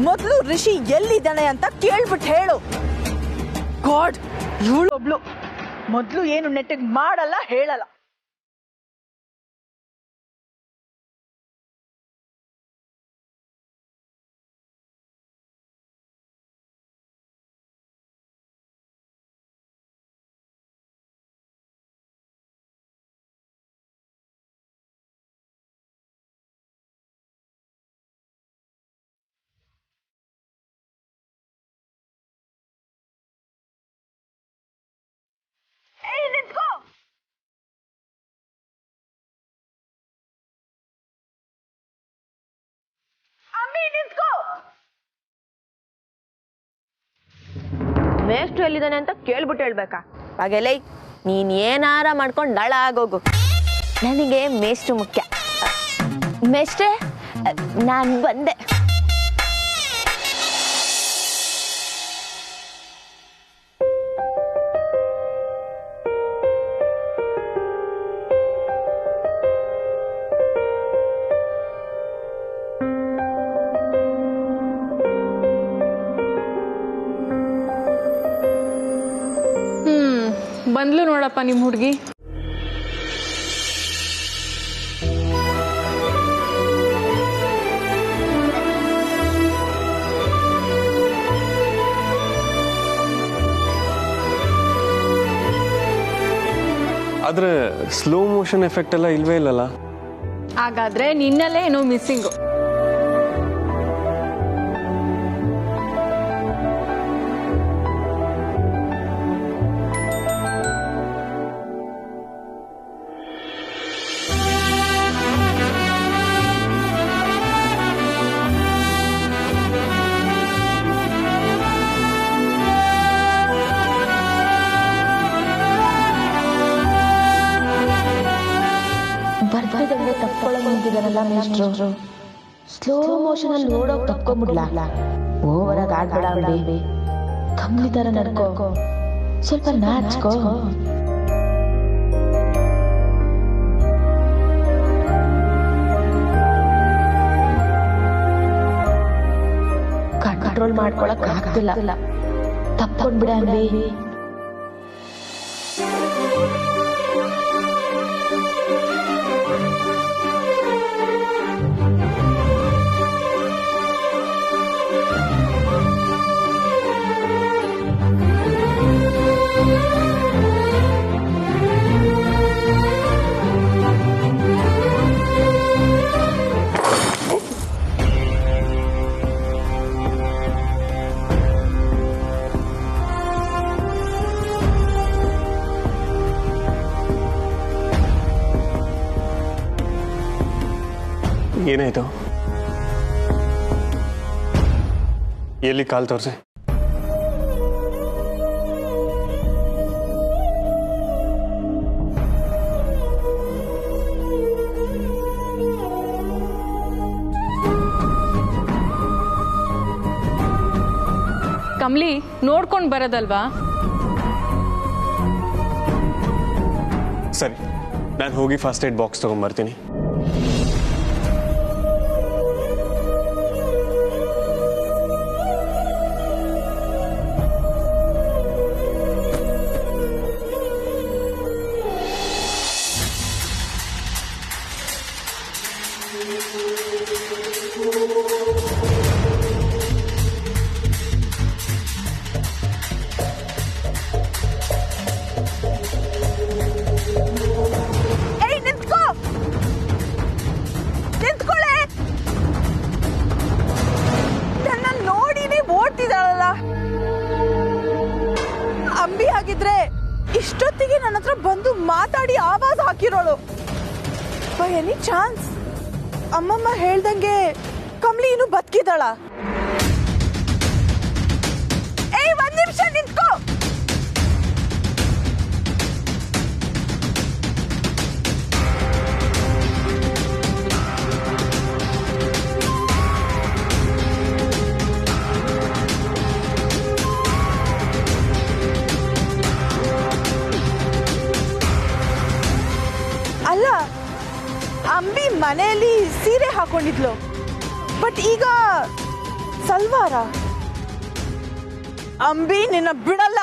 ಮೊದಲು ರಿಷಿ ಎಲ್ಲಿದ್ದಾನೆ ಅಂತ ಕೇಳ್ಬಿಟ್ಟು ಹೇಳು. ಗಾಡ್, ಇವಳೊಬ್ಳು ಮೊದಲು ಏನು ನೆಟ್ಟಿಗೆ ಮಾಡಲ್ಲ ಹೇಳಲ್ಲ. ಮೇಷ್ಟ್ರು ಎಲ್ಲಿದ್ದಾನೆ ಅಂತ ಕೇಳ್ಬಿಟ್ಟು ಹೇಳ್ಬೇಕಾ? ಹಾಗೆಲ್ಲ ನೀನ್ ಏನಾರ ಮಾಡ್ಕೊಂಡು ದಳ ಆಗೋಗು. ನನಗೆ ಮೇಷ್ಟ್ರು ಮುಖ್ಯ. ಮೇಷ್ಟ್ರೆ, ನಾನು ಬಂದೆ. ಬಂದ್ಲು ನೋಡಪ್ಪ ನಿಮ್ಮ ಹುಡುಗಿ. ಆದ್ರೆ ಸ್ಲೋ ಮೋಷನ್ ಎಫೆಕ್ಟ್ ಎಲ್ಲ ಇಲ್ವೇ ಇಲ್ಲಲ್ಲ? ಹಾಗಾದ್ರೆ ನಿನ್ನಲ್ಲೇ ಏನೋ ಮಿಸ್ಸಿಂಗು. ಬರ್ಬರ್ದಂಗೆ ತಪ್ಕೊಳ್ಳೋ ಮುಂದಿದಾರಲ್ಲ ಮೇಷ್ಟ್ರು. ಸ್ಲೋ ಮೋಷನ್ ಅಲ್ಲಿ ನೋಡೋಕ್ ತಪ್ಕೊಂಡ್ಬಿಡ್ಲಾ? ಓವರ್ ಆಗಿ ಆಡ್ಬೇಡ ಅಂಬಿ. ಕಮ್ಲಿ ತರ ನಡ್ಕೋ, ಸ್ವಲ್ಪ ನಾಚ್ಕೋ. ಕಂಟ್ರೋಲ್ ಮಾಡ್ಕೊಳಕ್ ಆಗ್ತಿಲ್ಲ. ತಪ್ಕೊಂಡ್ಬಿಡ ಅಂಬಿ. ಏನಾಯ್ತು? ಎಲ್ಲಿ ಕಾಲ್ ತೋರಿಸಿ. ಕಮ್ಲಿ, ನೋಡ್ಕೊಂಡು ಬರೋದಲ್ವಾ? ಸರಿ, ನಾನು ಹೋಗಿ ಫಸ್ಟ್ ಏಡ್ ಬಾಕ್ಸ್ ತಗೊಂಡ್ಬರ್ತೀನಿ. ಅಂಬಿ ಆಗಿದ್ರೆ ಇಷ್ಟೊತ್ತಿಗೆ ನನ್ನ ಹತ್ರ ಬಂದು ಮಾತಾಡಿ ಆವಾಜ್ ಹಾಕಿರೋಳು. ಬೈ ಎನಿ ಚಾನ್ಸ್ ಅಮ್ಮಮ್ಮ ಹೇಳ್ದಂಗೆ ಕಮ್ಲಿ ಇನ್ನು ಬದುಕಿದಾಳ? ಏಯ್, ಒಂದ್ ನಿಮಿಷ ನಿಂತ್ಕೋ. ಅಲ್ಲ, ಅಂಬಿ ಮನೆಯಲ್ಲಿ ಸೀರೆ ಹಾಕೊಂಡಿದ್ಲು, ಬಟ್ ಈಗ ಸಲ್ವಾರ ಅಂಬಿ ನಿನ್ನ ಬಿಡಲ್ಲ.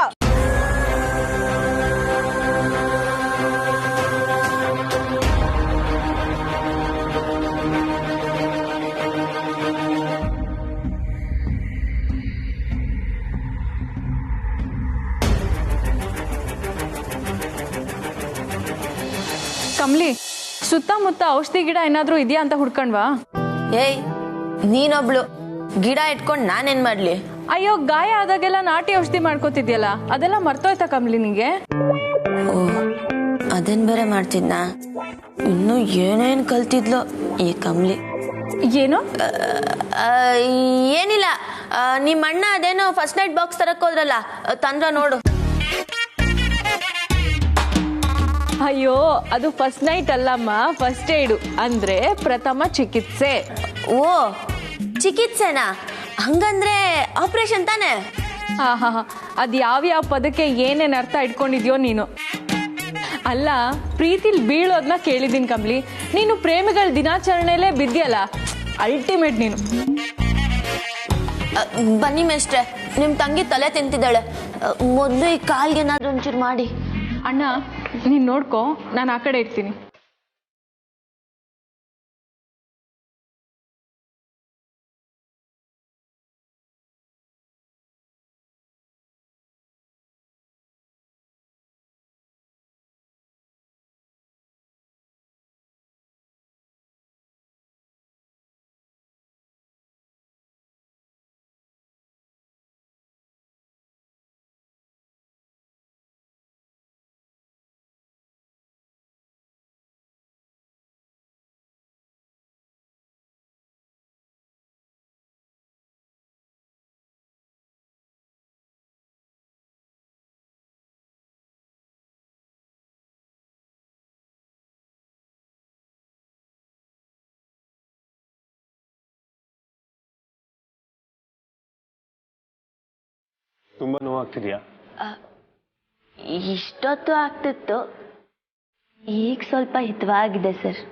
ಕಮ್ಲಿ, ಸುತ್ತಮುತ್ತ ಔಷಧಿ ಗಿಡ ಏನಾದ್ರೂ ಇದೆಯಾ ಅಂತ ಹುಡ್ಕಂಡ್ವಾ? ಏಯ್, ನೀನೊಬ್ಳು ಗಿಡ ಇಟ್ಕೊಂಡು ನಾನೇನ್ ಮಾಡ್ಲಿ? ಅಯ್ಯೋ, ಗಾಯ ಆದಾಗೆಲ್ಲ ನಾಟಿ ಔಷಧಿ ಮಾಡ್ಕೋತಿದ್ಯಲ್ಲ, ಅದೆಲ್ಲ ಮರ್ತೋಯ್ತಾ ಕಮ್ಲಿ ನಿಂಗೆ? ಓ, ಅದನ್ ಬೇರೆ ಮಾಡ್ತಿದ್ನ. ಇನ್ನು ಏನೇನ್ ಕಲ್ತಿದ್ಲು ಈ ಕಮ್ಲಿ. ಏನು? ಏನಿಲ್ಲ, ನಿಮ್ಮ ಅಣ್ಣ ಅದೇನೋ ಫಸ್ಟ್ ನೈಟ್ ಬಾಕ್ಸ್ ತರಕ್ ಹೋದ್ರಲ್ಲ, ತಂದ್ರ ನೋಡು. ಅಯ್ಯೋ, ಅದು ಫಸ್ಟ್ ನೈಟ್ ಅಲ್ಲಮ್ಮ, ಫಸ್ಟ್ ಏಡು ಅಂದ್ರೆ ಪ್ರಥಮ ಚಿಕಿತ್ಸೆ. ಓ, ಚಿಕಿತ್ಸೆನಾ? ಹಂಗಂದ್ರೆ ಆಪರೇಷನ್ ತಾನೆ? ಹಾ, ಅದ್ ಯಾವ್ಯಾವ ಪದಕ್ಕೆ ಏನೇನ್ ಅರ್ಥ ಇಟ್ಕೊಂಡಿದ್ಯೋ ನೀನು. ಅಲ್ಲ, ಪ್ರೀತಿಲ್ ಬೀಳೋದ್ನ ಕೇಳಿದೀನಿ ಕಮ್ಲಿ. ನೀನು ಪ್ರೇಮಿಗಳ ದಿನಾಚರಣೆಲೇ ಬಿದ್ಯಲ್ಲ, ಅಲ್ಟಿಮೇಟ್ ನೀನು. ಬನ್ನಿ ಮೇಷ್ಟ್ರೆ, ನಿಮ್ ತಂಗಿ ತಲೆ ತಿಂತಿದ್ದಾಳೆ. ಮೊದ್ಲು ಈ ಕಾಲ್ಗೆ ಏನಾದ್ರು ಒಂಚೂರು ಮಾಡಿ. ಅಣ್ಣ, ನೀನ್ ನೋಡ್ಕೊ, ನಾನು ಆ ಕಡೆ ಇರ್ತೀನಿ. ತುಂಬಾ ನೋವಾಗ್ತಿದ್ಯಾ? ಇಷ್ಟೊತ್ತು ಆಗ್ತಿತ್ತು, ಈಗ ಸ್ವಲ್ಪ ಹಿತವಾಗಿದೆ ಸರ್.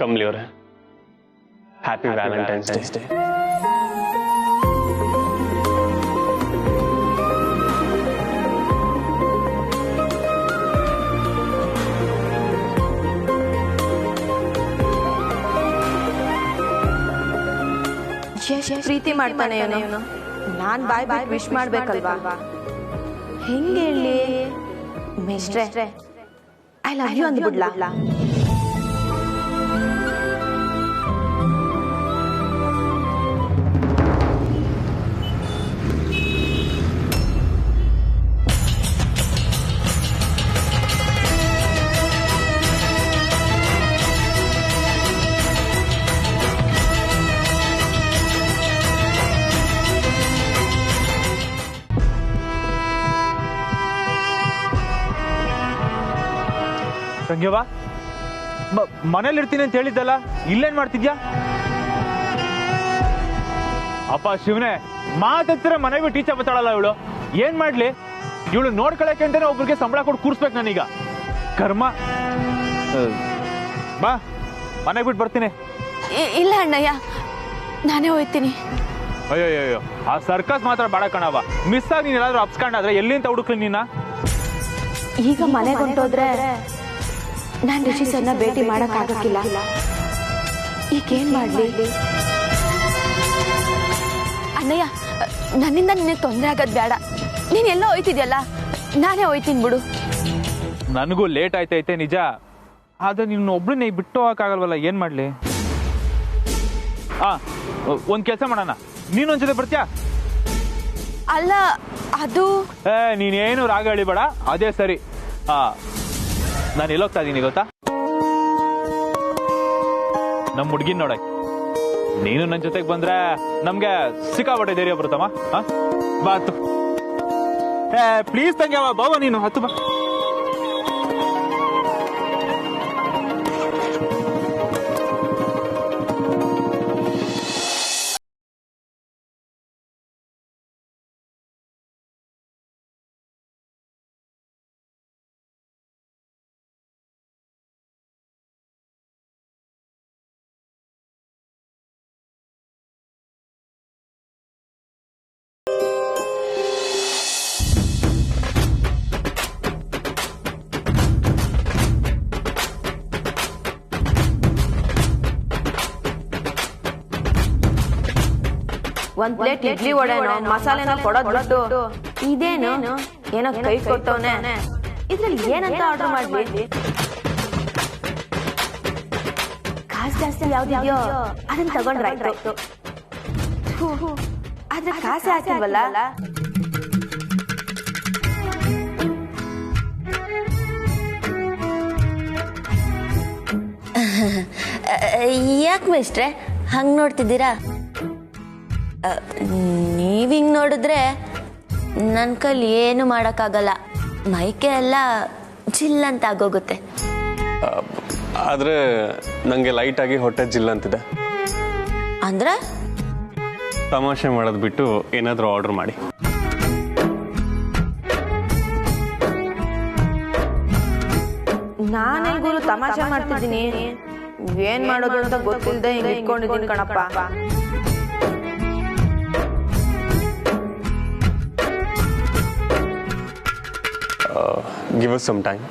ಕಮ್ಲಿ ಅವರೇ, ಹ್ಯಾಪಿ ವ್ಯಾಲೆಂಟೈನ್ಸ್ ಡೇ. ಪ್ರೀತಿ ಮಾಡ್ತಾನೆ ಇವನು. ನಾನ್ ಬಾಯ್ ಬಿಟ್ಟು ವಿಶ್ ಮಾಡ್ಬೇಕಲ್ವಾ? ಹೆಂಗೆ ಹೇಳಿ ಮೇಷ್ಟ್ರೆ, ಐ ಲವ್ ಯು ಅಂದ್ಬಿಡ್ಲಾ? ಸಂಗ್ಯವಾ, ಮನೇಲಿ ಇರ್ತೀನಿ ಅಂತ ಹೇಳಿದ್ದಲ್ಲ, ಇಲ್ಲೇನ್ ಮಾಡ್ತಿದ್ಯಾ? ಅಪ್ಪ ಶಿವನೇ, ಮಾತಾಡ್ತಿರ ಮನೆ ಬಿಟ್ಟು ಟೀಚರ್ ಬತ್ತಾಳಲ್ಲ ಇವಳು. ಏನ್ ಮಾಡ್ಲಿ? ಇವಳು ನೋಡ್ಕೊಳಕ್ಕೆ ಅಂತಾನೆ ಒಬ್ರಿಗೆ ಸಂಬಳ ಕೊಟ್ಟು ಕೂರ್ಸ್ಬೇಕು ನಾನೀಗ. ಕರ್ಮ. ಬಾ ಮನೆಗೆ ಬಿಟ್ಟು ಬರ್ತೀನಿ. ಇಲ್ಲ ಅಣ್ಣಯ್ಯ, ನಾನೇ ಹೋಗ್ತೀನಿ. ಅಯ್ಯೋ ಆ ಸರ್ಕಸ್ ಮಾತ್ರ ಬೇಡ ಕಣವ. ಮಿಸ್ ಆಗಿ ನೀನ್ ಎಲ್ಲಾದ್ರೂ ಅಪ್ಸ್ಕೊಂಡಾದ್ರೆ ಎಲ್ಲಿಂದ ಹುಡುಕ್ಲಿ ನೀನ? ಈಗ ಮನೆಗೆ ಹೊಂಟೋದ್ರೆ ನಾನು ರಿಷಿ ಸರ್ನ ಭೇಟಿ ಮಾಡಕ್ಕಾಗಕ್ಕಿಲ್ಲ. ಈಗೇನ್ ಮಾಡ್ಲಿ? ಅಣ್ಣಯ್ಯ, ನನ್ನಿಂದ ನಿನಗೆ ತೊಂದರೆ ಆಗೋದು ಬೇಡ. ನೀನು ಎಲ್ಲೋ ಹೋಯ್ತಿದ್ಯಲ್ಲ, ನಾನೇ ಹೋಯ್ತೀನಿ ಬಿಡು. ನನಗೂ ಲೇಟ್ ಆಯ್ತೈತೆ ನಿಜ, ಆದ್ರೆ ನಿನ್ನ ಒಬ್ಳನ್ನ ಬಿಟ್ಟು ಹೋಗಕ್ಕಾಗಲ್ವಲ್ಲ, ಏನ್ ಮಾಡ್ಲಿ? ಒಂದ್ ಕೆಲಸ ಮಾಡೋಣ, ನೀನೊಂದ್ ಜೊತೆ ಬರ್ತೀಯಾ? ಅಲ್ಲ, ಅದು ನೀನೇನು ರಾಗ ಹೇಳಿಬೇಡ, ಅದೇ ಸರಿ. ನಾನು ಎಲ್ಲೋಗ್ತಾ ಇದ್ದೀನಿ ಗೊತ್ತಾ? ನಮ್ಮ ಹುಡ್ಗಿನ್ ನೋಡ. ನೀನು ನನ್ನ ಜೊತೆಗೆ ಬಂದ್ರೆ ನಮ್ಗೆ ಸಿಕ್ಕಾಪಟ್ಟೆ ಧೈರ್ಯ ಬರುತ್ತಮ್ಮ. ಬಾ ಹತ್ತು. ಪ್ಲೀಸ್ ತಂಗ್ಯವ, ಬಾವ ನೀನು ಹತ್ತು ಬಾ. ಒಂದ್ ಪ್ಲೇಟ್ ಇಡ್ಲಿ ವಡೆನೋ ಮಸಾಲೆನೋ ಕೊಡೋದ್ ಬಿಟ್ಟು ಇದೇನು ಏನೋ ಕೈ ಕೊಟ್ಟವನೆ. ಇದ್ರಲ್ಲಿ ಏನಂತ ಆರ್ಡರ್ ಮಾಡ್ಲಿ? ಕಾಸು ಜಾಸ್ತಿ ಯಾವ್ದಿದ್ಯೋ ಅದನ್ನ ತಗೊಂಡ್ರಾಯ್ತು. ಆದ್ರೆ ಕಾಸೆ ಹಾಕಿಲ್ವಲ್ಲ. ಯಾಕೆ ಮೇಷ್ಟ್ರೆ ಹಂಗೆ ನೋಡ್ತಿದ್ದೀರಾ? ನೀವು ಹಿಂಗೆ ನೋಡಿದ್ರೆ ನನ್ನ ಕೈಲಿ ಏನು ಮಾಡೋಕ್ಕಾಗಲ್ಲ. ಮೈಕೆ ಎಲ್ಲ ಜಿಲ್ ಅಂತ ಆಗೋಗುತ್ತೆ. ಆದರೆ ನನಗೆ ಲೈಟಾಗಿ ಹೊಟ್ಟೆ ಜಿಲ್ ಅಂತಿದೆ. ಅಂದ್ರೆ ತಮಾಷೆ ಮಾಡೋದು ಬಿಟ್ಟು ಏನಾದರೂ ಆರ್ಡರ್ ಮಾಡಿ. ನಾನೇ ಗುರು ತಮಾಷೆ ಮಾಡ್ತಿದ್ದೀನಿ, ಏನ್ ಮಾಡೋದು ಅಂತ ಗೊತ್ತಿಲ್ಲದೆ ಹಿಂಗೆ ಇಟ್ಕೊಂಡಿದ್ದೀನಿ ಕಣಪ್ಪ. Give us some time.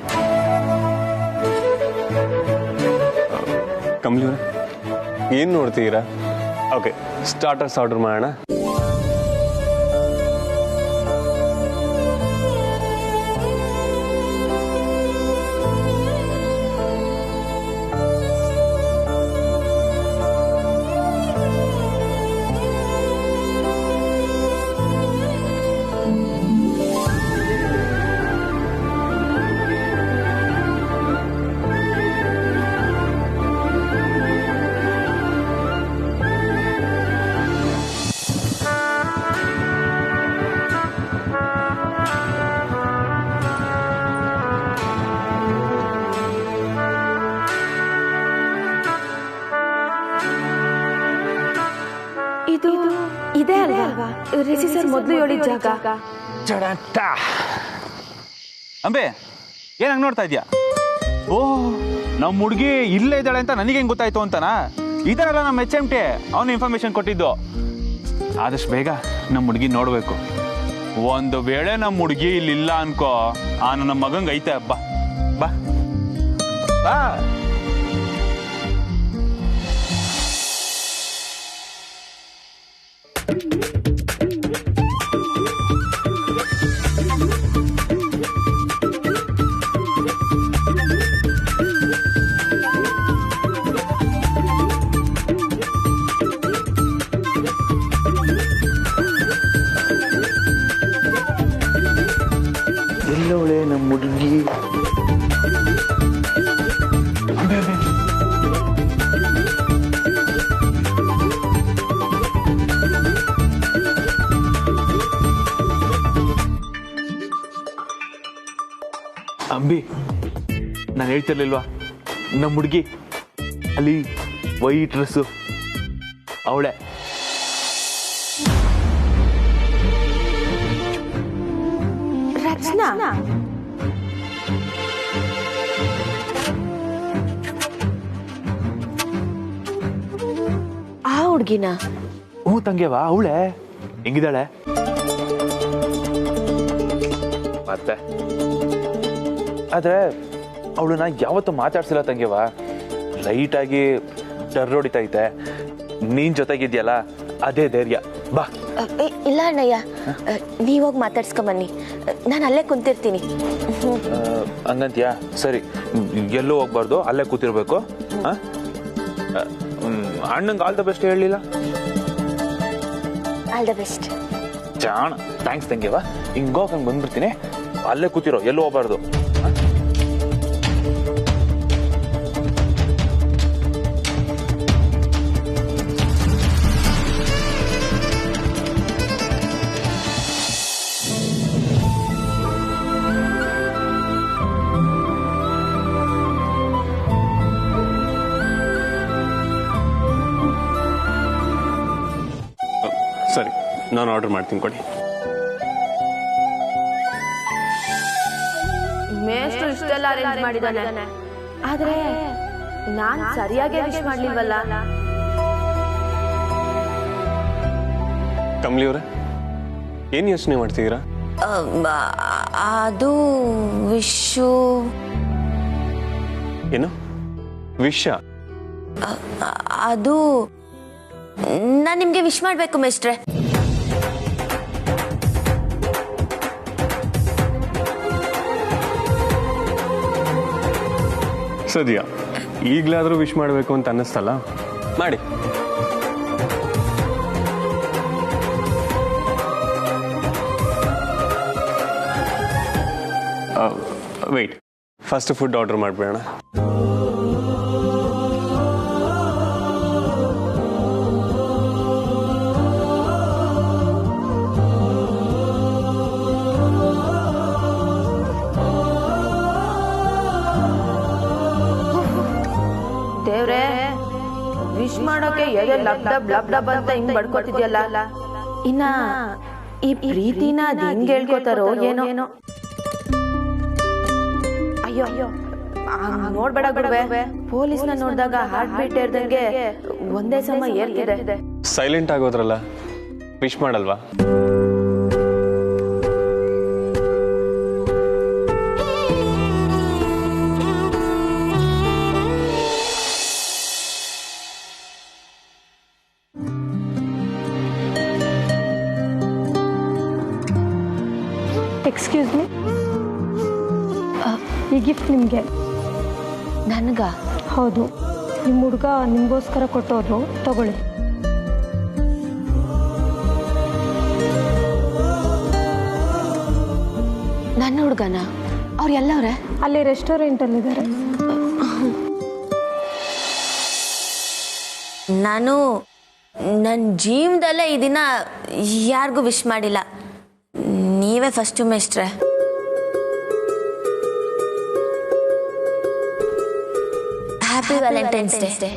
ಕಮಲಿಯವರೇ ಏನು ನೋಡ್ತೀರಾ? ಓಕೆ, ಸ್ಟಾರ್ಟರ್ಸ್ ಆರ್ಡರ್ ಮಾಡೋಣ. ಇದು ಇದೆ ಅಲ್ವಾ ರಿಷಿ ಸರ್ ಮೊದಲು ಹೇಳಿದ ಜಾಗ? ಅಂಬೆ ಏನ್ ಹಂಗ್ ನೋಡ್ತಾ ಇದ್ಯಾ? ಓಹ್, ನಮ್ಮ ಹುಡುಗಿ ಇಲ್ಲೇ ಇದ್ದಾಳೆ ಅಂತ ನನಗೆ ಹೆಂಗ್ ಗೊತ್ತಾಯ್ತು ಅಂತನಾ? ಇದರಲ್ಲ ನಮ್ಮ HMT ಅವನು ಇನ್ಫಾರ್ಮೇಶನ್ ಕೊಟ್ಟಿದ್ದು. ಆದಷ್ಟು ಬೇಗ ನಮ್ಮ ಹುಡುಗಿ ನೋಡ್ಬೇಕು. ಒಂದು ವೇಳೆ ನಮ್ಮ ಹುಡುಗಿ ಇಲ್ಲಿಲ್ಲ ಅನ್ಕೋ, ನನ್ನ ಮಗಂಗೆ ಐತೆ ಹಬ್ಬ. ಬಾ ಬಾ. ಎಲ್ಲವಳೆ ನಮ್ಮ ಹುಡುಗಿ? ಅಂಬಿ, ನಾನು ಹೇಳ್ತಿರ್ಲಿಲ್ವಾ ನಮ್ಮ ಹುಡುಗಿ ಅಲ್ಲಿ ವೈಟ್ ಡ್ರೆಸ್ಸು ಅವಳೆ. ರಚನಾ ತಂಗಿನ ಹ್ಞೂ ತಂಗ್ಯವಾ ಅವಳೆ ಹೆಂಗಿದ್ದಾಳೆ ಮತ್ತೆ ಆದ್ರೆ ಅವಳನ್ನ ಯಾವತ್ತೂ ಮಾತಾಡ್ಸಿಲ್ಲ ತಂಗ್ಯವಾ ಲೈಟಾಗಿ ಟರ್ ಹೊಡಿತೈತೆ ನೀನ್ ಜೊತೆಗಿದ್ಯಲ್ಲ ಅದೇ ಧೈರ್ಯ ಬಾ. ಇಲ್ಲ ಅಣ್ಣಯ್ಯ, ನೀವೋಗಿ ಮಾತಾಡ್ಸ್ಕೊಂಬನ್ನಿ, ನಾನು ಅಲ್ಲೇ ಕುಂತಿರ್ತೀನಿ. ಹಂಗಂತೀಯಾ? ಸರಿ, ಎಲ್ಲೂ ಹೋಗ್ಬಾರ್ದು, ಅಲ್ಲೇ ಕೂತಿರ್ಬೇಕು. ಅಣ್ಣಂಗೆ ಆಲ್ ದ ಬೆಸ್ಟ್ ಹೇಳಲಿಲ್ಲ? All the best. ಜಾಣ, ಥ್ಯಾಂಕ್ಸ್ ತಂಗ್ಯವಾ. ಹಿಂಗೋಗಂಗೆ ಬಂದ್ಬಿಡ್ತೀನಿ, ಅಲ್ಲೇ ಕೂತಿರೋ, ಎಲ್ಲೂ ಹೋಗ್ಬಾರ್ದು. ಸರಿ, ನಾನು ಆರ್ಡರ್ ಮಾಡ್ತೀನಿ, ಕೊಡಿ. ಮೇಷ್ಟ್ರು ಇಷ್ಟೆಲ್ಲ ಅರೇಂಜ್ ಮಾಡಿದಾನೆ, ಆದ್ರೆ ನಾನ್ ಸರಿಯಾಗಿ ವಿಶ್ ಮಾಡ್ಲಿಲ್ವಲ್ಲ. ಕಮಲಿ ಅವರೇ, ಏನ್ ಯೋಚನೆ ಮಾಡ್ತಿದ್ದೀರಾ? ಅದು ವಿಶು. ಏನು ವಿಷ? ಅದು ನಾನು ನಿಮ್ಗೆ ವಿಶ್ ಮಾಡ್ಬೇಕು ಮೇಷ್ಟ್ರೆ. ಸದ್ಯ ಈಗಲಾದರೂ ವಿಶ್ ಮಾಡಬೇಕು ಅಂತ ಅನ್ನಿಸ್ತಲ್ಲ, ಮಾಡಿ. ವೆಯ್ಟ್, ಫಸ್ಟ್ ಫುಡ್ ಆರ್ಡರ್ ಮಾಡಿಬಿಡೋಣ. ದೇವ್ರೆ, ವಿಶ್ ಮಾಡೋಕೆ ಎದೆ ಲಬ್ ಡಬ್ ಡಬ್ ಅಂತ ಹಿಂಗ್ ಬಡ್ಕೋತಿದ್ಯಲ್ಲ, ಇನ್ನ ಈ ಪ್ರೀತಿನ ಅದ್ ಹೆಂಗ್ ಹೇಳ್ಕೊತಾರೋ ಏನೋ. ಅಯ್ಯೋ ನೋಡ್ಬೇಡ ಗುರುವೆ, ಪೊಲೀಸ್ನ ನೋಡಿದಾಗ ಹಾರ್ಟ್ ಬೀಟ್ ಇರ್ದಂಗೆ ಒಂದೇ ಸಮ ಏರ್ತಿದೆ. ಸೈಲೆಂಟ್ ಆಗೋದ್ರಲ್ಲ, ವಿಶ್ ಮಾಡಲ್ವಾ? ಎಕ್ಸ್ಕ್ಯೂಸ್ ಮೀ, ಈ ಗಿಫ್ಟ್ ನಿಮಗೆ. ನನ್ಗ? ಹೌದು, ನಿಮ್ಮ ಹುಡುಗ ನಿಮಗೋಸ್ಕರ ಕೊಟ್ಟೋದು, ತಗೊಳ್ಳಿ. ನನ್ನ ಹುಡುಗನ? ಅವ್ರು ಎಲ್ಲವ್ರೆ? ಅಲ್ಲಿ ರೆಸ್ಟೋರೆಂಟಲ್ಲಿದ್ದಾರೆ. ನಾನು ನನ್ನ ಜೀವನದಲ್ಲೇ ಈ ದಿನ ಯಾರಿಗೂ ವಿಶ್ ಮಾಡಿಲ್ಲ, ನೀವೇ ಫಸ್ಟು ಮೇಷ್ಟ್ರೆ. Happy Valentine's day.